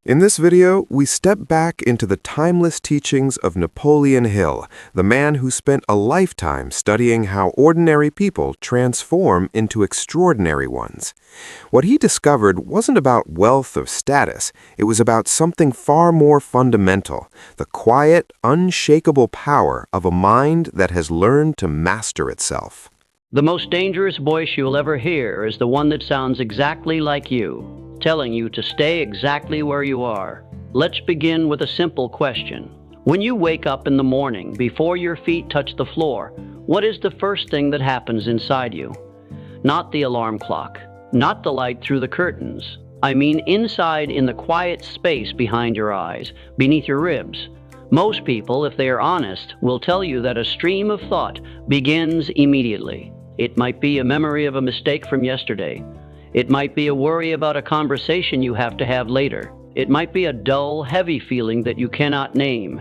In this video, we step back into the timeless teachings of Napoleon Hill, the man who spent a lifetime studying how ordinary people transform into extraordinary ones. What he discovered wasn't about wealth or status, it was about something far more fundamental, the quiet, unshakable power of a mind that has learned to master itself. The most dangerous voice you'll ever hear is the one that sounds exactly like you, telling you to stay exactly where you are. Let's begin with a simple question. When you wake up in the morning, before your feet touch the floor, what is the first thing that happens inside you? Not the alarm clock, not the light through the curtains. I mean inside in the quiet space behind your eyes, beneath your ribs. Most people, if they are honest, will tell you that a stream of thought begins immediately. It might be a memory of a mistake from yesterday. It might be a worry about a conversation you have to have later. It might be a dull, heavy feeling that you cannot name.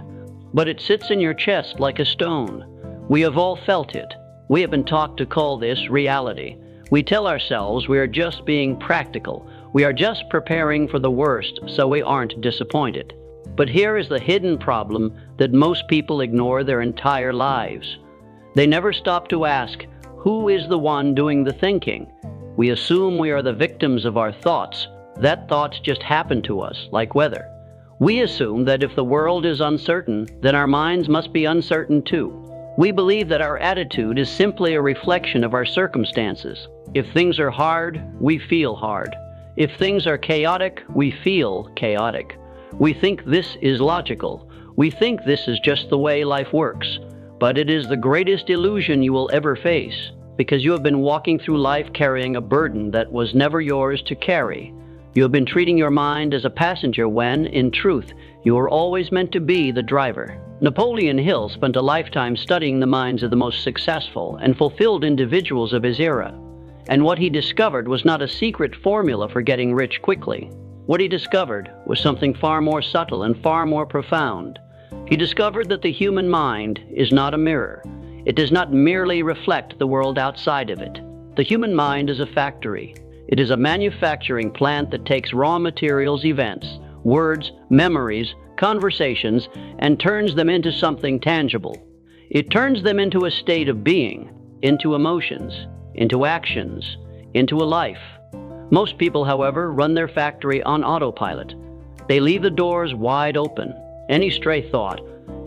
But it sits in your chest like a stone. We have all felt it. We have been taught to call this reality. We tell ourselves we are just being practical. We are just preparing for the worst so we aren't disappointed. But here is the hidden problem that most people ignore their entire lives. They never stop to ask, who is the one doing the thinking? We assume we are the victims of our thoughts, that thoughts just happen to us, like weather. We assume that if the world is uncertain, then our minds must be uncertain too. We believe that our attitude is simply a reflection of our circumstances. If things are hard, we feel hard. If things are chaotic, we feel chaotic. We think this is logical. We think this is just the way life works. But it is the greatest illusion you will ever face, because you have been walking through life carrying a burden that was never yours to carry. You have been treating your mind as a passenger when, in truth, you were always meant to be the driver. Napoleon Hill spent a lifetime studying the minds of the most successful and fulfilled individuals of his era. And what he discovered was not a secret formula for getting rich quickly. What he discovered was something far more subtle and far more profound. He discovered that the human mind is not a mirror. It does not merely reflect the world outside of it. The human mind is a factory. It is a manufacturing plant that takes raw materials, events, words, memories, conversations, and turns them into something tangible. It turns them into a state of being, into emotions, into actions, into a life. Most people, however, run their factory on autopilot. They leave the doors wide open. Any stray thought,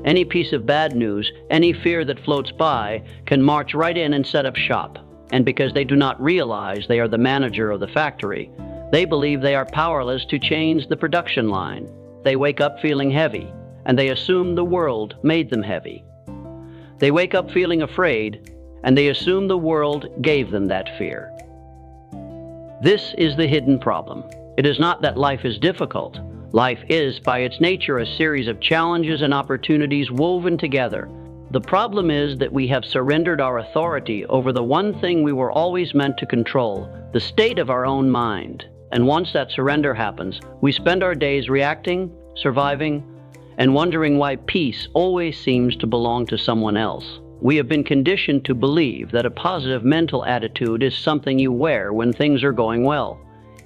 any piece of bad news, any fear that floats by can march right in and set up shop. And because they do not realize they are the manager of the factory, they believe they are powerless to change the production line. They wake up feeling heavy, and they assume the world made them heavy. They wake up feeling afraid, and they assume the world gave them that fear. This is the hidden problem. It is not that life is difficult. Life is, by its nature, a series of challenges and opportunities woven together. The problem is that we have surrendered our authority over the one thing we were always meant to control, the state of our own mind. And once that surrender happens, we spend our days reacting, surviving, and wondering why peace always seems to belong to someone else. We have been conditioned to believe that a positive mental attitude is something you wear when things are going well.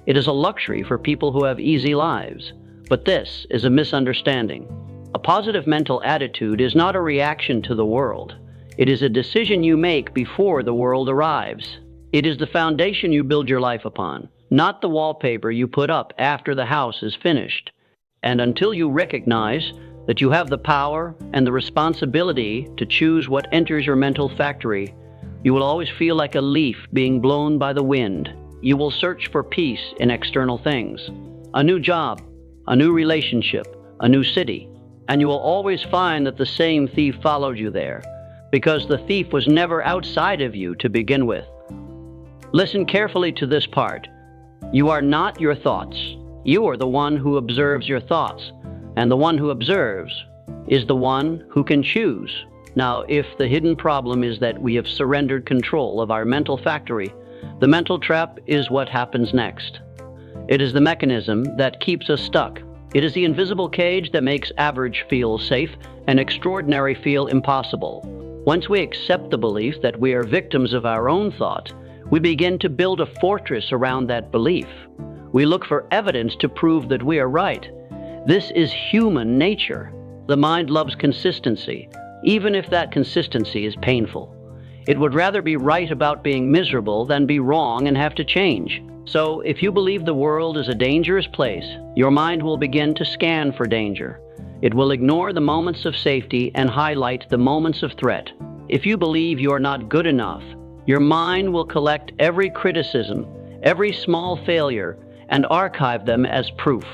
It is a luxury for people who have easy lives. But this is a misunderstanding. A positive mental attitude is not a reaction to the world. It is a decision you make before the world arrives. It is the foundation you build your life upon, not the wallpaper you put up after the house is finished. And until you recognize that you have the power and the responsibility to choose what enters your mental factory, you will always feel like a leaf being blown by the wind. You will search for peace in external things. A new job, a new relationship, a new city, and you will always find that the same thief followed you there, because the thief was never outside of you to begin with. Listen carefully to this part. You are not your thoughts. You are the one who observes your thoughts, and the one who observes is the one who can choose. Now, if the hidden problem is that we have surrendered control of our mental factory, the mental trap is what happens next. It is the mechanism that keeps us stuck. It is the invisible cage that makes average feel safe and extraordinary feel impossible. Once we accept the belief that we are victims of our own thought, we begin to build a fortress around that belief. We look for evidence to prove that we are right. This is human nature. The mind loves consistency, even if that consistency is painful. It would rather be right about being miserable than be wrong and have to change. So, if you believe the world is a dangerous place, your mind will begin to scan for danger. It will ignore the moments of safety and highlight the moments of threat. If you believe you are not good enough, your mind will collect every criticism, every small failure, and archive them as proof.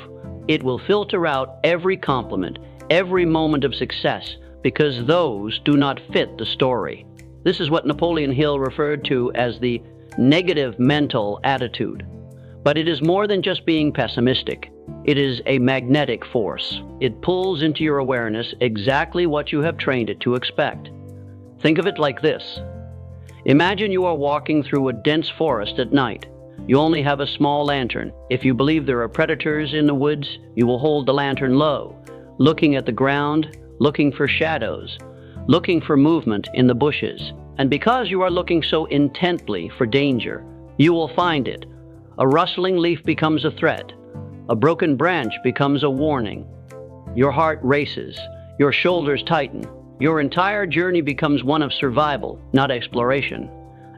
It will filter out every compliment, every moment of success, because those do not fit the story. This is what Napoleon Hill referred to as the negative mental attitude. But it is more than just being pessimistic. It is a magnetic force. It pulls into your awareness exactly what you have trained it to expect. Think of it like this. Imagine you are walking through a dense forest at night. You only have a small lantern. If you believe there are predators in the woods, you will hold the lantern low, looking at the ground, looking for shadows, looking for movement in the bushes. And because you are looking so intently for danger, you will find it. A rustling leaf becomes a threat. A broken branch becomes a warning. Your heart races. Your shoulders tighten. Your entire journey becomes one of survival, not exploration.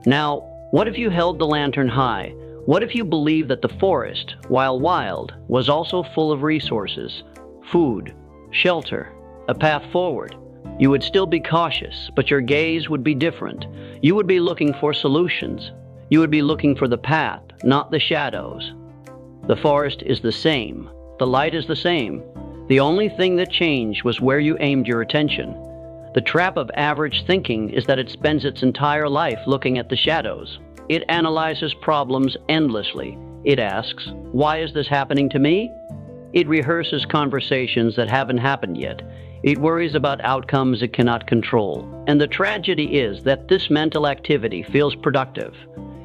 Now, what if you held the lantern high? What if you believed that the forest, while wild, was also full of resources, food, shelter, a path forward? You would still be cautious, but your gaze would be different. You would be looking for solutions. You would be looking for the path, not the shadows. The forest is the same. The light is the same. The only thing that changed was where you aimed your attention. The trap of average thinking is that it spends its entire life looking at the shadows. It analyzes problems endlessly. It asks, why is this happening to me? It rehearses conversations that haven't happened yet. It worries about outcomes it cannot control. And the tragedy is that this mental activity feels productive.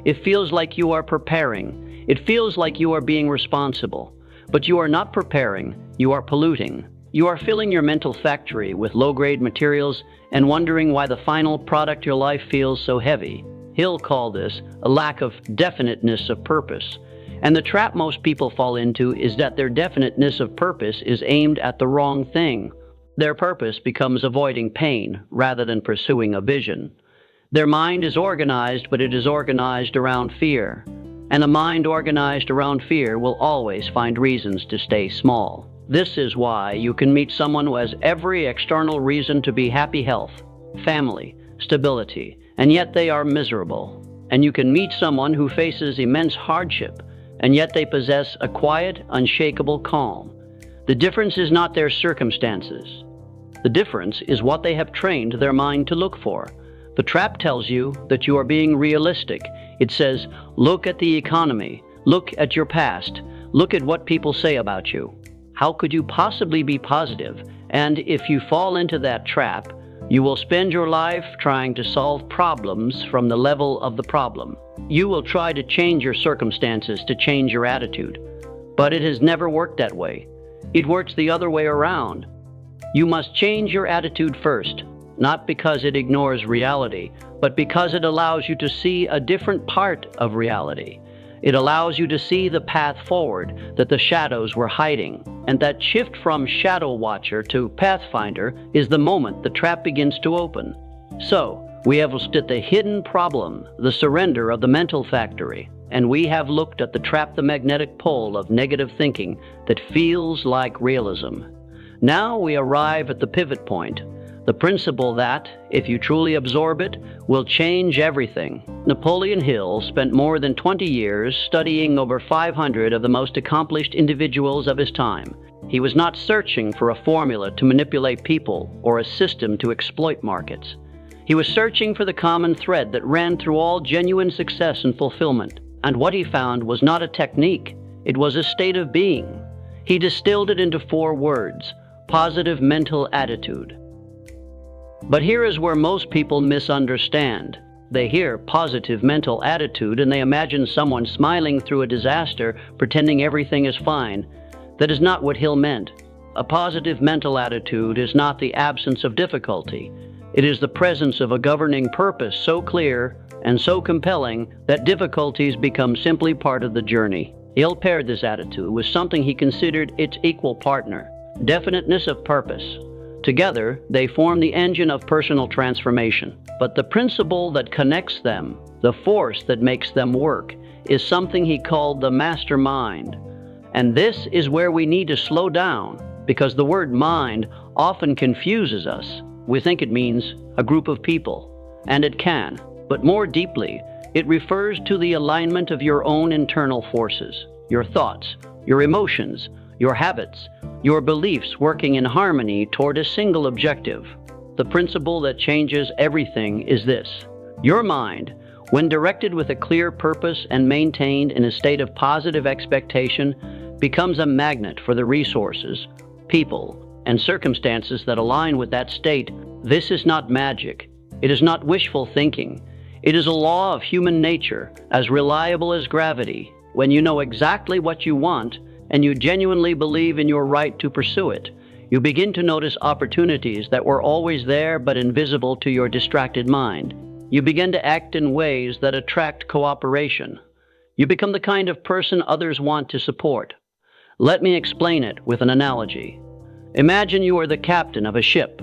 It feels like you are preparing. It feels like you are being responsible. But you are not preparing, you are polluting. You are filling your mental factory with low-grade materials and wondering why the final product your life feels so heavy. Hill called this a lack of definiteness of purpose. And the trap most people fall into is that their definiteness of purpose is aimed at the wrong thing. Their purpose becomes avoiding pain rather than pursuing a vision. Their mind is organized, but it is organized around fear. And a mind organized around fear will always find reasons to stay small. This is why you can meet someone who has every external reason to be happy: health, family, stability, and yet they are miserable. And you can meet someone who faces immense hardship, and yet they possess a quiet, unshakable calm. The difference is not their circumstances. The difference is what they have trained their mind to look for. The trap tells you that you are being realistic. It says, look at the economy, look at your past, look at what people say about you. How could you possibly be positive? And if you fall into that trap, you will spend your life trying to solve problems from the level of the problem. You will try to change your circumstances to change your attitude. But it has never worked that way. It works the other way around. You must change your attitude first, not because it ignores reality, but because it allows you to see a different part of reality. It allows you to see the path forward that the shadows were hiding. And that shift from shadow watcher to pathfinder is the moment the trap begins to open. So, we have looked at the hidden problem, the surrender of the mental factory, and we have looked at the trap, the magnetic pole of negative thinking that feels like realism. Now we arrive at the pivot point, the principle that, if you truly absorb it, will change everything. Napoleon Hill spent more than 20 years studying over 500 of the most accomplished individuals of his time. He was not searching for a formula to manipulate people or a system to exploit markets. He was searching for the common thread that ran through all genuine success and fulfillment. And what he found was not a technique, it was a state of being. He distilled it into 4 words: positive mental attitude. But here is where most people misunderstand. They hear positive mental attitude and they imagine someone smiling through a disaster, pretending everything is fine. That is not what Hill meant. A positive mental attitude is not the absence of difficulty. It is the presence of a governing purpose so clear and so compelling that difficulties become simply part of the journey. Hill paired this attitude with something he considered its equal partner, definiteness of purpose. Together, they form the engine of personal transformation. But the principle that connects them, the force that makes them work, is something he called the mastermind. And this is where we need to slow down, because the word mind often confuses us. We think it means a group of people, and it can, but more deeply, it refers to the alignment of your own internal forces, your thoughts, your emotions, your habits, your beliefs working in harmony toward a single objective. The principle that changes everything is this: your mind, when directed with a clear purpose and maintained in a state of positive expectation, becomes a magnet for the resources, people, and circumstances that align with that state. This is not magic. It is not wishful thinking. It is a law of human nature, as reliable as gravity. When you know exactly what you want, and you genuinely believe in your right to pursue it, you begin to notice opportunities that were always there but invisible to your distracted mind. You begin to act in ways that attract cooperation. You become the kind of person others want to support. Let me explain it with an analogy. Imagine you are the captain of a ship.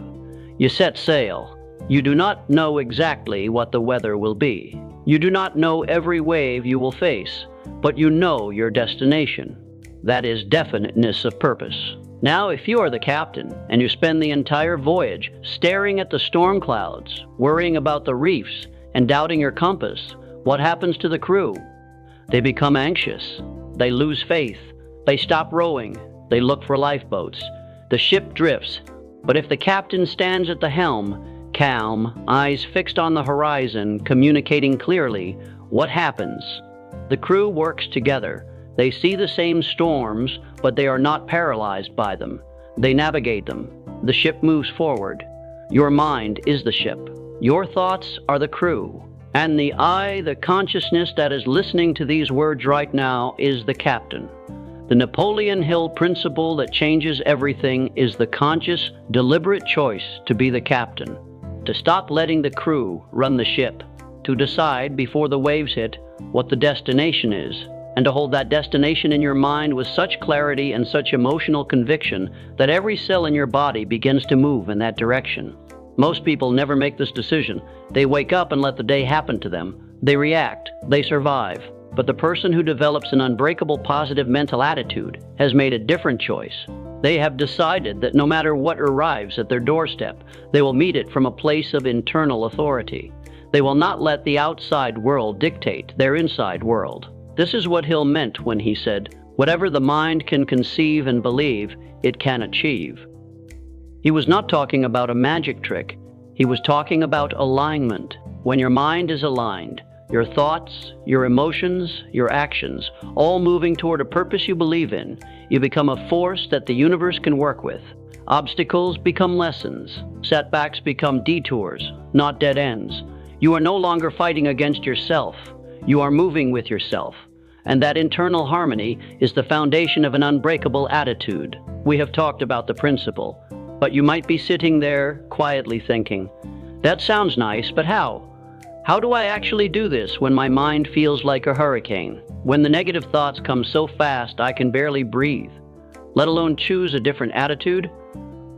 You set sail. You do not know exactly what the weather will be. You do not know every wave you will face, but you know your destination. That is definiteness of purpose. Now, if you are the captain and you spend the entire voyage staring at the storm clouds, worrying about the reefs, and doubting your compass, what happens to the crew? They become anxious. They lose faith. They stop rowing. They look for lifeboats. The ship drifts. But if the captain stands at the helm, calm, eyes fixed on the horizon, communicating clearly, what happens? The crew works together. They see the same storms, but they are not paralyzed by them. They navigate them. The ship moves forward. Your mind is the ship. Your thoughts are the crew. And the I, the consciousness that is listening to these words right now, is the captain. The Napoleon Hill principle that changes everything is the conscious, deliberate choice to be the captain. To stop letting the crew run the ship. To decide before the waves hit what the destination is, and to hold that destination in your mind with such clarity and such emotional conviction that every cell in your body begins to move in that direction. Most people never make this decision. They wake up and let the day happen to them. They react. They survive. But the person who develops an unbreakable positive mental attitude has made a different choice. They have decided that no matter what arrives at their doorstep, they will meet it from a place of internal authority. They will not let the outside world dictate their inside world. This is what Hill meant when he said, "Whatever the mind can conceive and believe, it can achieve." He was not talking about a magic trick. He was talking about alignment. When your mind is aligned, your thoughts, your emotions, your actions, all moving toward a purpose you believe in, you become a force that the universe can work with. Obstacles become lessons. Setbacks become detours, not dead ends. You are no longer fighting against yourself. You are moving with yourself. And that internal harmony is the foundation of an unbreakable attitude. We have talked about the principle, but you might be sitting there quietly thinking, "That sounds nice, but how? How do I actually do this when my mind feels like a hurricane? When the negative thoughts come so fast I can barely breathe, let alone choose a different attitude?"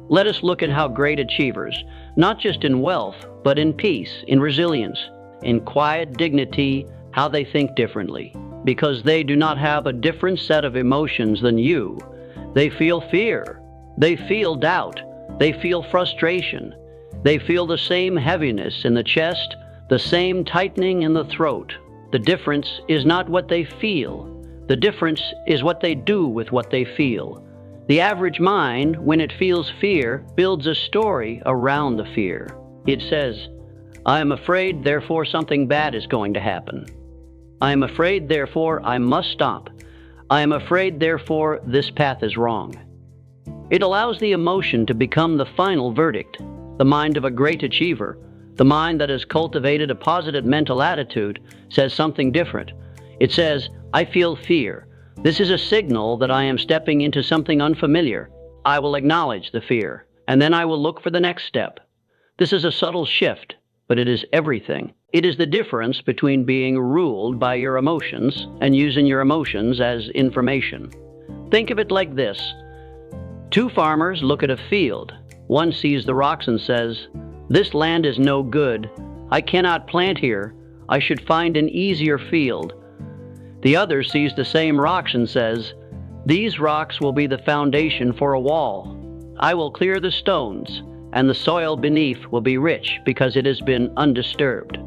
Let us look at how great achievers, not just in wealth, but in peace, in resilience, in quiet dignity, how they think differently. Because they do not have a different set of emotions than you. They feel fear. They feel doubt. They feel frustration. They feel the same heaviness in the chest, the same tightening in the throat. The difference is not what they feel. The difference is what they do with what they feel. The average mind, when it feels fear, builds a story around the fear. It says, "I am afraid, therefore something bad is going to happen. I am afraid, therefore I must stop. I am afraid, therefore this path is wrong." It allows the emotion to become the final verdict. The mind of a great achiever, the mind that has cultivated a positive mental attitude, says something different. It says, "I feel fear. This is a signal that I am stepping into something unfamiliar. I will acknowledge the fear, and then I will look for the next step." This is a subtle shift, but it is everything. It is the difference between being ruled by your emotions and using your emotions as information. Think of it like this. Two farmers look at a field. One sees the rocks and says, "This land is no good. I cannot plant here. I should find an easier field." The other sees the same rocks and says, "These rocks will be the foundation for a wall. I will clear the stones, and the soil beneath will be rich because it has been undisturbed."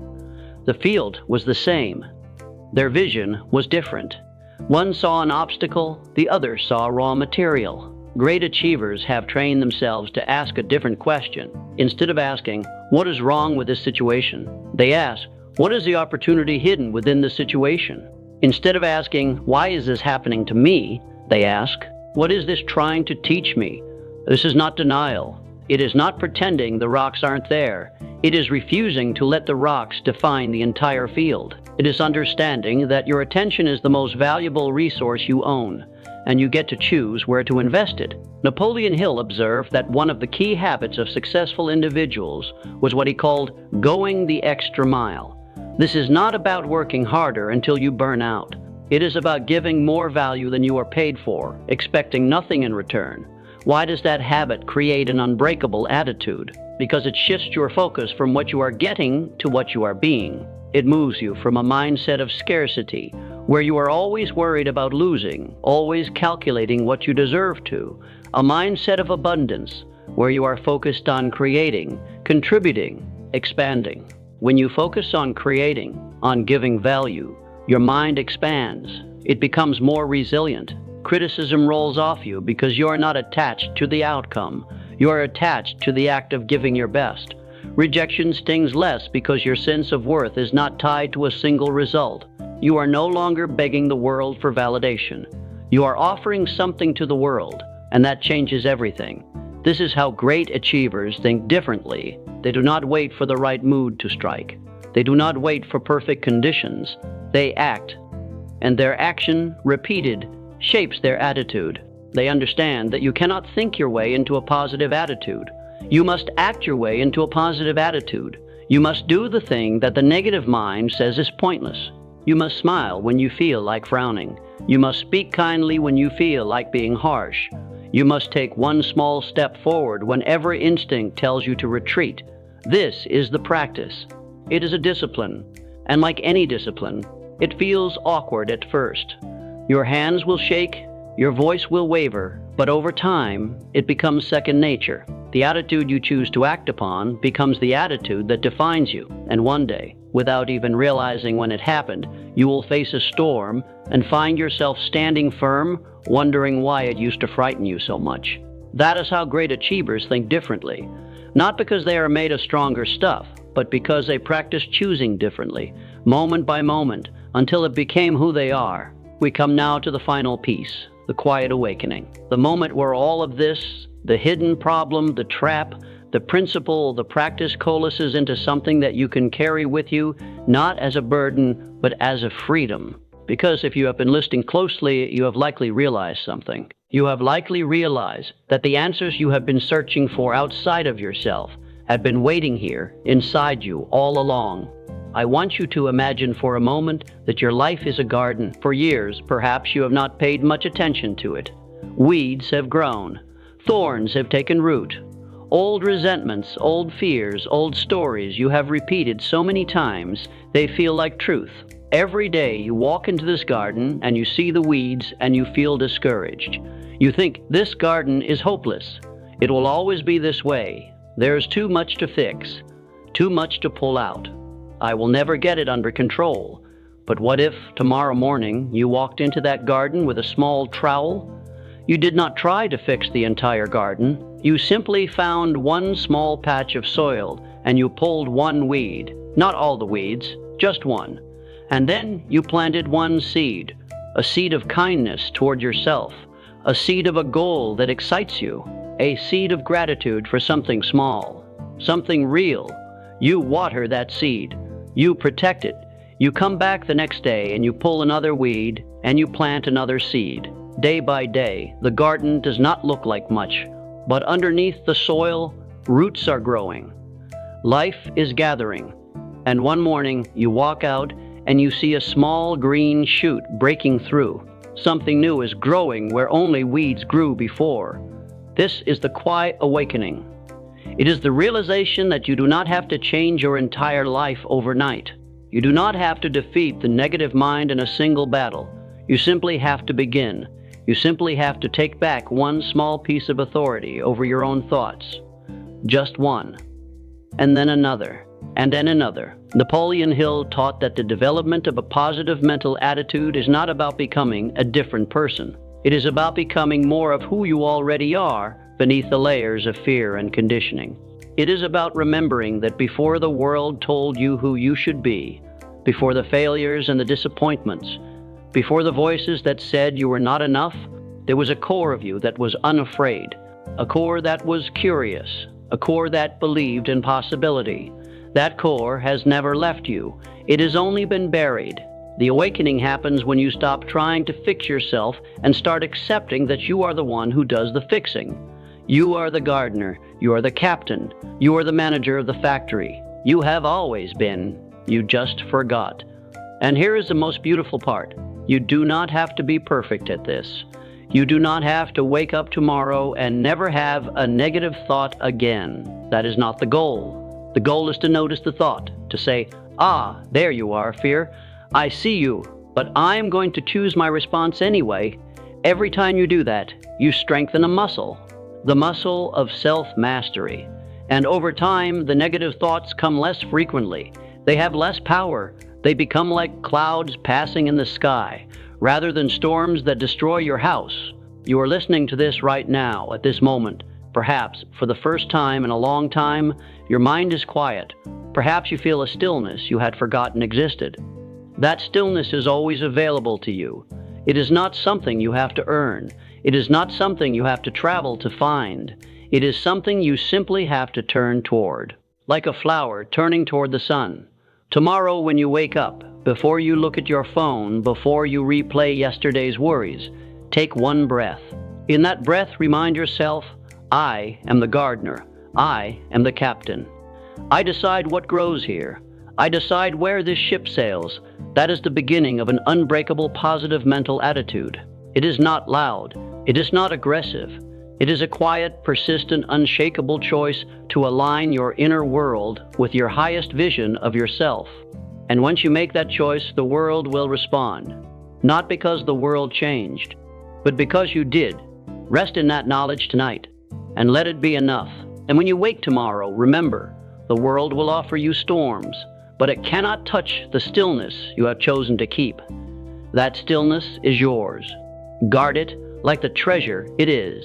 The field was the same. Their vision was different. One saw an obstacle, the other saw raw material. Great achievers have trained themselves to ask a different question. Instead of asking, "What is wrong with this situation?" they ask, "What is the opportunity hidden within the situation?" Instead of asking, "Why is this happening to me?" they ask, "What is this trying to teach me?" This is not denial. It is not pretending the rocks aren't there. It is refusing to let the rocks define the entire field. It is understanding that your attention is the most valuable resource you own, and you get to choose where to invest it. Napoleon Hill observed that one of the key habits of successful individuals was what he called going the extra mile. This is not about working harder until you burn out. It is about giving more value than you are paid for, expecting nothing in return. Why does that habit create an unbreakable attitude? Because it shifts your focus from what you are getting to what you are being. It moves you from a mindset of scarcity, where you are always worried about losing, always calculating what you deserve to, a mindset of abundance, where you are focused on creating, contributing, expanding. When you focus on creating, on giving value, your mind expands. It becomes more resilient. Criticism rolls off you because you are not attached to the outcome. You are attached to the act of giving your best. Rejection stings less because your sense of worth is not tied to a single result. You are no longer begging the world for validation. You are offering something to the world, and that changes everything. This is how great achievers think differently. They do not wait for the right mood to strike. They do not wait for perfect conditions. They act, and their action, repeated, shapes their attitude. They understand that you cannot think your way into a positive attitude. You must act your way into a positive attitude. You must do the thing that the negative mind says is pointless. You must smile when you feel like frowning. You must speak kindly when you feel like being harsh. You must take one small step forward when every instinct tells you to retreat. This is the practice. It is a discipline, and like any discipline, it feels awkward at first. Your hands will shake, your voice will waver, but over time, it becomes second nature. The attitude you choose to act upon becomes the attitude that defines you, and one day, without even realizing when it happened, you will face a storm and find yourself standing firm, wondering why it used to frighten you so much. That is how great achievers think differently, not because they are made of stronger stuff, but because they practice choosing differently, moment by moment, until it became who they are. We come now to the final piece, the quiet awakening, the moment where all of this, the hidden problem, the trap, the principle, the practice coalesces into something that you can carry with you, not as a burden, but as a freedom. Because if you have been listening closely, you have likely realized something. You have likely realized that the answers you have been searching for outside of yourself have been waiting here, inside you, all along. I want you to imagine for a moment that your life is a garden. For years, perhaps you have not paid much attention to it. Weeds have grown. Thorns have taken root. Old resentments, old fears, old stories you have repeated so many times, they feel like truth. Every day you walk into this garden and you see the weeds and you feel discouraged. You think, this garden is hopeless. It will always be this way. There's too much to fix, too much to pull out. I will never get it under control. But what if tomorrow morning you walked into that garden with a small trowel? You did not try to fix the entire garden. You simply found one small patch of soil and you pulled one weed. Not all the weeds, just one. And then you planted one seed, a seed of kindness toward yourself, a seed of a goal that excites you, a seed of gratitude for something small, something real. You water that seed. You protect it. You come back the next day and you pull another weed and you plant another seed. Day by day, the garden does not look like much, but underneath the soil, roots are growing. Life is gathering. And one morning, you walk out and you see a small green shoot breaking through. Something new is growing where only weeds grew before. This is the quiet awakening. It is the realization that you do not have to change your entire life overnight. You do not have to defeat the negative mind in a single battle. You simply have to begin. You simply have to take back one small piece of authority over your own thoughts. Just one. And then another. And then another. Napoleon Hill taught that the development of a positive mental attitude is not about becoming a different person. It is about becoming more of who you already are beneath the layers of fear and conditioning. It is about remembering that before the world told you who you should be, before the failures and the disappointments, before the voices that said you were not enough, there was a core of you that was unafraid, a core that was curious, a core that believed in possibility. That core has never left you. It has only been buried. The awakening happens when you stop trying to fix yourself and start accepting that you are the one who does the fixing. You are the gardener. You are the captain. You are the manager of the factory. You have always been. You just forgot. And here is the most beautiful part. You do not have to be perfect at this. You do not have to wake up tomorrow and never have a negative thought again. That is not the goal. The goal is to notice the thought, to say, "Ah, there you are, fear. I see you, but I'm going to choose my response anyway." Every time you do that, you strengthen a muscle, the muscle of self-mastery. And over time, the negative thoughts come less frequently. They have less power. They become like clouds passing in the sky, rather than storms that destroy your house. You are listening to this right now, at this moment. Perhaps, for the first time in a long time, your mind is quiet. Perhaps you feel a stillness you had forgotten existed. That stillness is always available to you. It is not something you have to earn. It is not something you have to travel to find. It is something you simply have to turn toward, like a flower turning toward the sun. Tomorrow when you wake up, before you look at your phone, before you replay yesterday's worries, take one breath. In that breath, remind yourself, I am the gardener. I am the captain. I decide what grows here. I decide where this ship sails. That is the beginning of an unbreakable positive mental attitude. It is not loud. It is not aggressive. It is a quiet, persistent, unshakable choice to align your inner world with your highest vision of yourself. And once you make that choice, the world will respond. Not because the world changed, but because you did. Rest in that knowledge tonight, and let it be enough. And when you wake tomorrow, remember, the world will offer you storms, but it cannot touch the stillness you have chosen to keep. That stillness is yours. Guard it like the treasure it is.